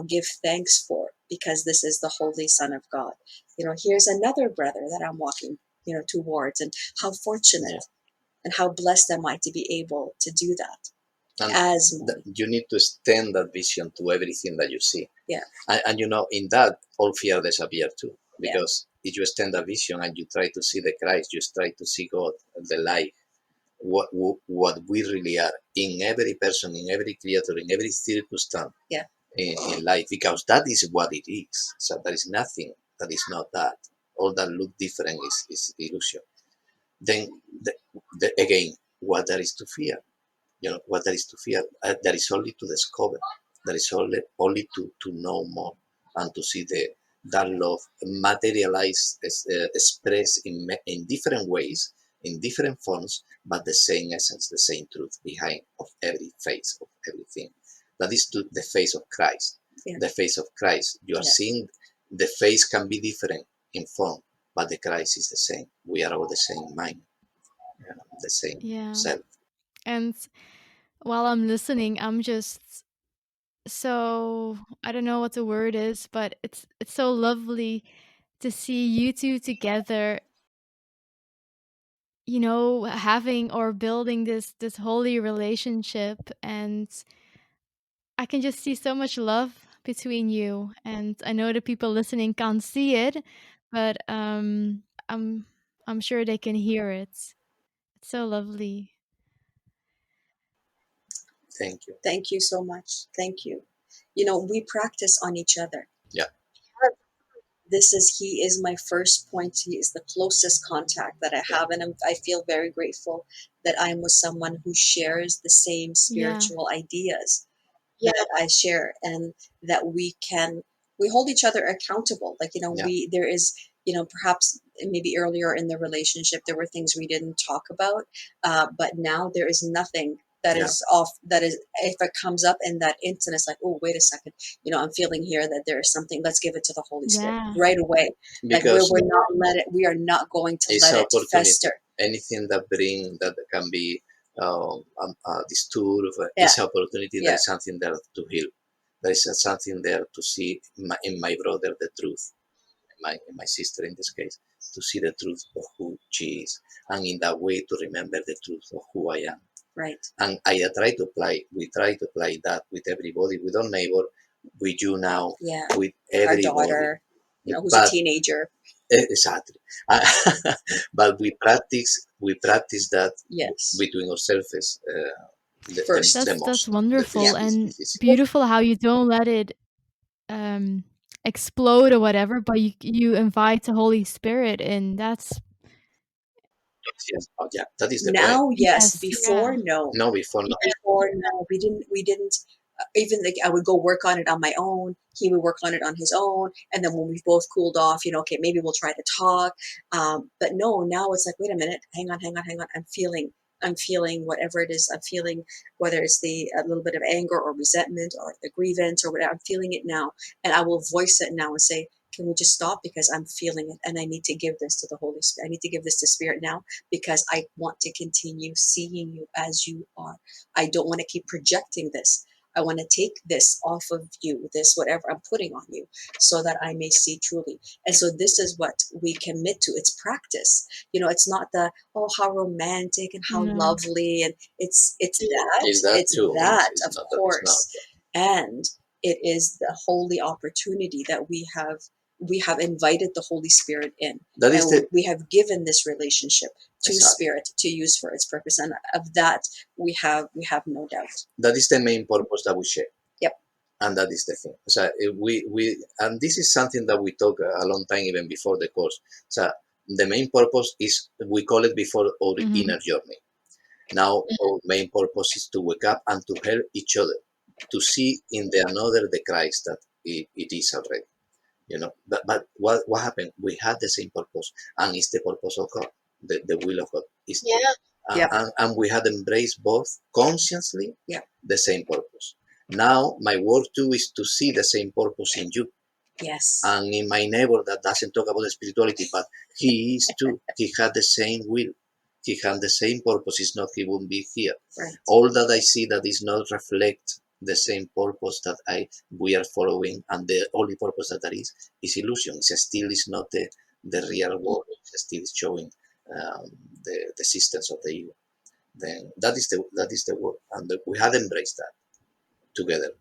give thanks for, because this is the holy Son of God. Here's another brother that I'm walking, towards. And how fortunate and how blessed am I to be able to do that And as Mony. you need to extend that vision to everything that you see. Yeah. And in that, all fear disappears too. Because if you extend that vision and you try to see the Christ, you try to see God, the light, what we really are in every person, in every creature, in every circumstance in life, because that is what it is. So there is nothing that is not that. All that look different is illusion. Then, again, what there is to fear? What there is to fear? There is only to discover. There is only to know more and to see that love materialized, expressed in different ways, in different forms, but the same essence, the same truth behind of every face of everything. That is to the face of Christ. The face of Christ. You are seeing the face can be different in form, but the Christ is the same. We are all the same mind, the same self. And while I'm listening, I'm just so, I don't know what the word is, but it's so lovely to see you two together, having or building this holy relationship. And I can just see so much love between you. And I know the people listening can't see it, but I'm I'm sure they can hear it. It's so lovely. Thank you. Thank you so much. Thank you. We practice on each other. Yeah. He is my first point. He is the closest contact that I have. And I feel very grateful that I'm with someone who shares the same Yeah. spiritual ideas that I share, and that we hold each other accountable. Like, there is, perhaps maybe earlier in the relationship, there were things we didn't talk about. But now there is nothing that is off, that is, if it comes up in that instant, it's like, oh, wait a second, I'm feeling here that there is something, let's give it to the Holy Spirit Yeah. right away. Like, Because we are not going to it's let an it opportunity. fester. Anything that can be disturbed, it's an opportunity. There is something there to heal. There is something there to see in my brother the truth, in my sister in this case, to see the truth of who she is, and in that way to remember the truth of who I am. Right. And we try to apply that with everybody, with our neighbor, with you now, with everybody. Our daughter, who's a teenager. Exactly. But we practice that between ourselves First. the That's most. wonderful and beautiful how you don't let it explode or whatever, but you invite the Holy Spirit, and that's Yes. Oh, yeah, that is the point. Now, yes. yes, yeah. Before, no. No, before no. Before, no. We didn't. even like I would go work on it on my own. He would work on it on his own. And then when we both cooled off, okay, maybe we'll try to talk. But no, now it's like, wait a minute, hang on. I'm feeling whatever it is. I'm feeling, whether it's a little bit of anger or resentment or the grievance or whatever. I'm feeling it now, and I will voice it now and say, can we just stop, because I'm feeling it, and I need to give this to the Holy Spirit. I need to give this to Spirit now, because I want to continue seeing you as you are. I don't want to keep projecting this. I want to take this off of you, this whatever I'm putting on you, so that I may see truly. And so this is what we commit to. It's practice. It's not the, oh, how romantic and how No. lovely, and it's that. Is that It's too? that, It's of not that it's course. And it is the holy opportunity that we have invited the Holy Spirit in. That is And the we have given this relationship to exactly. Spirit to use for its purpose. And of that we have no doubt. That is the main purpose that we share. Yep. And that is the thing. So we and this is something that we talk a long time even before the course. So the main purpose is, we call it before our inner journey. Now our main purpose is to wake up and to help each other to see in the another the Christ that it is already. But what happened? We had the same purpose, and it's the purpose of God, the will of God. Yep. And we had embraced both consciously Yep. the same purpose. Now my work too is to see the same purpose in you. Yes. And in my neighbor that doesn't talk about spirituality, but he is too. He had the same will. He had the same purpose. It's not, he wouldn't be here. Right. All that I see that is not reflect the same purpose that we are following, and the only purpose that there is illusion. It still is not the real world. It still is showing the existence of the ego. Then that is the work, and we had embraced that together.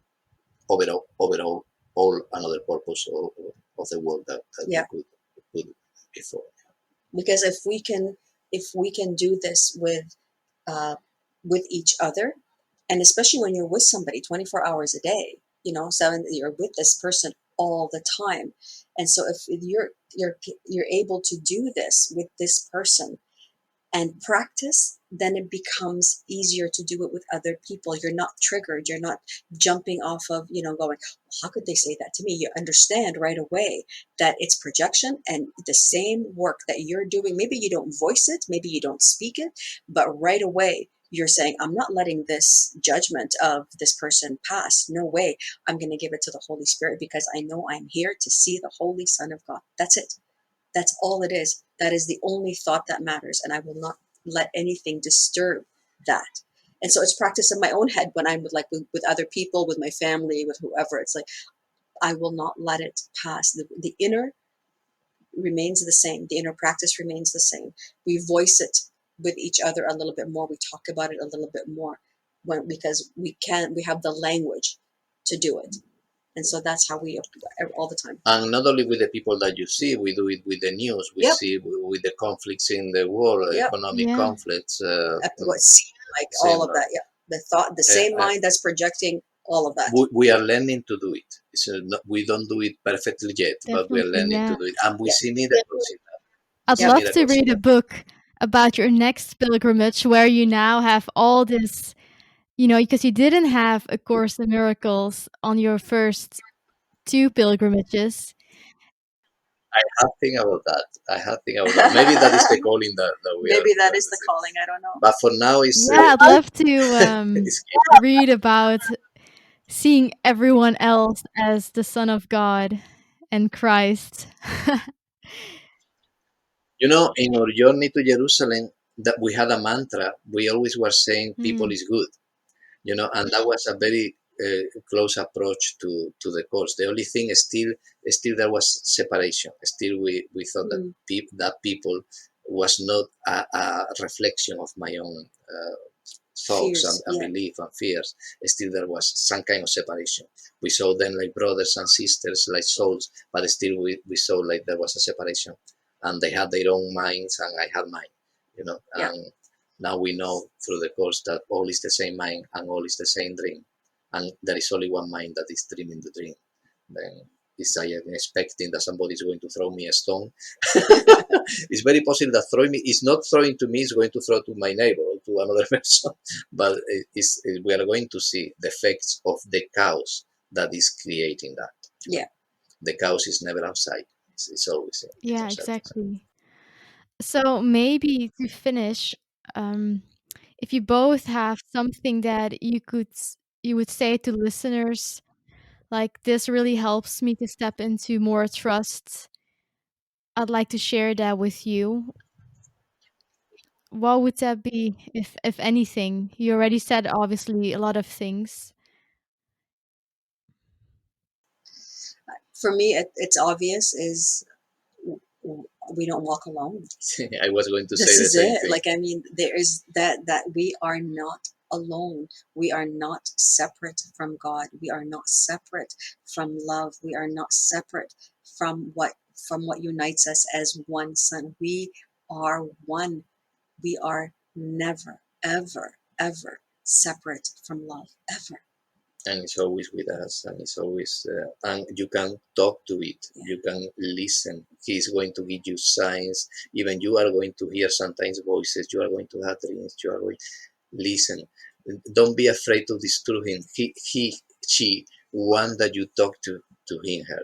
Overall, all another purpose of the world that Yeah. we could before. Because if we can do this with each other, and especially when you're with somebody 24 hours a day, you're with this person all the time. And so if you're able to do this with this person and practice, then it becomes easier to do it with other people. You're not triggered. You're not jumping off of, going, well, how could they say that to me? You understand right away that it's projection, and the same work that you're doing. Maybe you don't voice it, maybe you don't speak it, but right away you're saying, I'm not letting this judgment of this person pass. No way. I'm going to give it to the Holy Spirit, because I know I'm here to see the Holy Son of God. That's it. That's all it is. That is the only thought that matters. And I will not let anything disturb that. And so it's practice in my own head when I'm with other people, with my family, with whoever. It's like, I will not let it pass. The inner remains the same. The inner practice remains the same. We voice it with each other a little bit more. We talk about it a little bit more because we have the language to do it. And so that's how we, all the time. And not only with the people that you see, we do it with the news. We see with the conflicts in the world, economic conflicts. All of that. Yeah, the thought, the same mind that's projecting all of that. We are learning to do it. We don't do it perfectly yet, but we are learning to do it, and we see miracles in that. I'd love to read a book about your next pilgrimage, where you now have all this. Because you didn't have A Course in Miracles on your first 2 pilgrimages. I have think about that. Maybe that is the calling that we Maybe that is the calling. I don't know. But for now, it's I'd love to read about seeing everyone else as the Son of God and Christ. In our journey to Jerusalem, that we had a mantra. We always were saying people is good, and that was a very close approach to the course. The only thing is still there was separation. Still we thought that people was not a reflection of my own thoughts and belief and fears. Still there was some kind of separation. We saw them like brothers and sisters, like souls, but still we saw like there was a separation, and they had their own minds and I had mine, and now we know through the course that all is the same mind and all is the same dream, and there is only one mind that is dreaming the dream. Then is I am expecting that somebody is going to throw me a stone. It's very possible that throwing me is not throwing to me, is going to throw to my neighbor or to another person, but we are going to see the effects of the chaos that is creating that. Yeah. The chaos is never outside. It's always in Yeah, yourself. exactly. So maybe to finish, um, if you both have something that you would say to listeners, like this really helps me to step into more trust. I'd like to share that with you. What would that be, if anything? You already said obviously a lot of things. For me, it's obvious is we don't walk alone. I was going to say This the is same it. thing. Like, I mean, there is that we are not alone. We are not separate from God. We are not separate from love. We are not separate from what unites us as one son. We are one. We are never, ever, ever separate from love. Ever. And it's always with us, and it's always and you can talk to it. Yeah. You can listen. He's going to give you signs. Even you are going to hear sometimes voices. You are going to have dreams. You are going listen. Don't be afraid to disturb him. She want that you talk to him, her.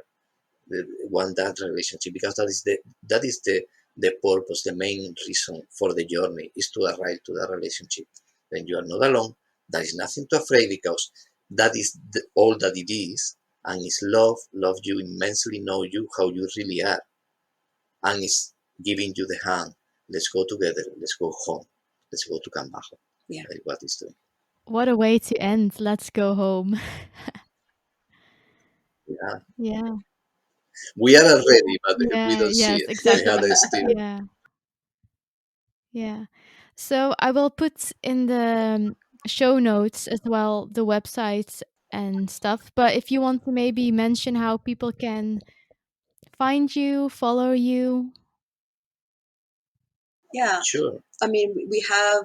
Want that relationship, because that is the purpose, the main reason for the journey is to arrive to that relationship. Then you are not alone. There is nothing to afraid, because that is all that it is, and it's love you immensely, know you how you really are, and it's giving you the hand. Let's go together. Let's go home. Let's go to Cambajo. Yeah. That is what it's doing. What a way to end. Let's go home. Yeah. Yeah. We are already, but we Yeah, don't see yes, it. We exactly. have it still. Yeah. Yeah. So I will put in the show notes as well the websites and stuff. But if you want to maybe mention how people can find you, follow you. Yeah. Sure. I mean, we have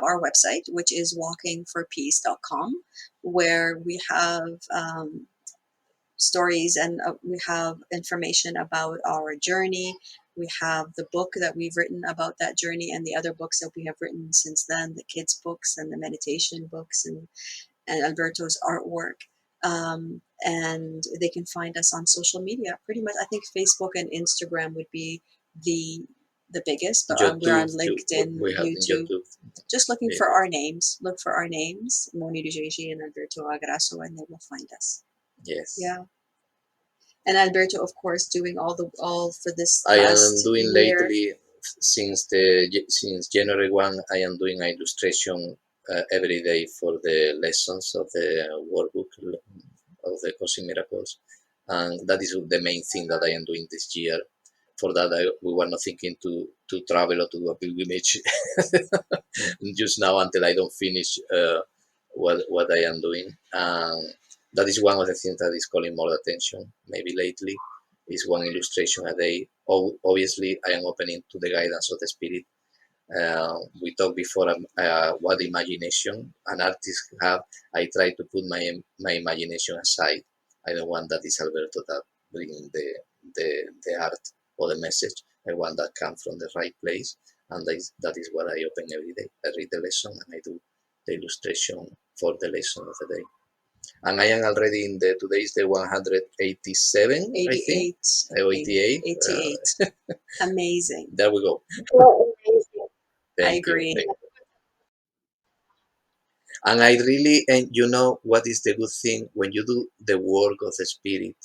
our website, which is walkingforpeace.com, where we have stories and we have information about our journey. We have the book that we've written about that journey and the other books that we have written since then, the kids' books and the meditation books and Alberto's artwork. And they can find us on social media. Pretty much, I think Facebook and Instagram would be the the biggest, but we're on YouTube, LinkedIn, we have in YouTube. YouTube. Just looking Yeah. for our names. Look for our names, Mony and Alberto Agraso, and they will find us. Yes. Yeah. And Alberto, of course, doing all for this I am last doing year. lately, since January 1, I am doing an illustration every day for the lessons of the workbook of the Course in Miracles, and that is the main thing that I am doing this year. For that, we were not thinking to travel or to do a pilgrimage just now until I don't finish what I am doing. That is one of the things that is calling more attention. Maybe lately is one illustration a day. Obviously, I am opening to the guidance of the spirit. We talked before what imagination an artist have. I try to put my imagination aside. I don't want that is Alberto that bring the art or the message. I want that come from the right place, and that is what I open every day. I read the lesson and I do the illustration for the lesson of the day. And I am already in today is the 187, I think. 88. 88. 88. Amazing. There we go. I Thank you. agree. Thank you. And I really, and you know what is the good thing when you do the work of the spirit?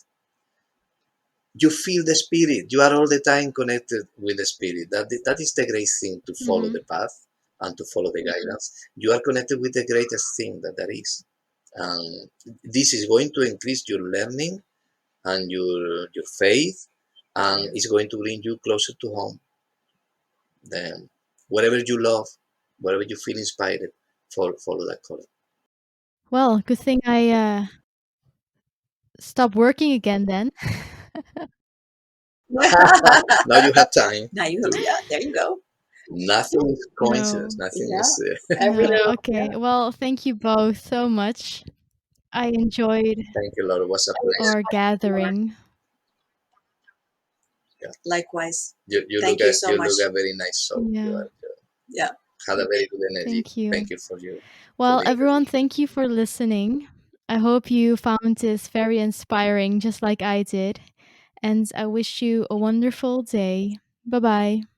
You feel the spirit. You are all the time connected with the spirit. That is the great thing to follow Mhm. the path and to follow the guidance. You are connected with the greatest thing that there is. And this is going to increase your learning and your faith, and it's going to bring you closer to home. Then, whatever you love, wherever you feel inspired, follow that calling. Well, good thing I stopped working again then. Now you have time Now you, to. yeah, there you go. Nothing is No. coincidence. Nothing Yeah. is. Every No. little, Okay. yeah. Well, thank you both so much. I enjoyed Thank you, Lord. It was a pleasure. our gathering. Yeah. Likewise. You look Thank you at so you much. look a very nice soul. You Yeah. are. Yeah. had a very good energy. Thank you. Thank you for you for Well, the everyone, invitation. thank you for listening. I hope you found this very inspiring, just like I did. And I wish you a wonderful day. Bye bye.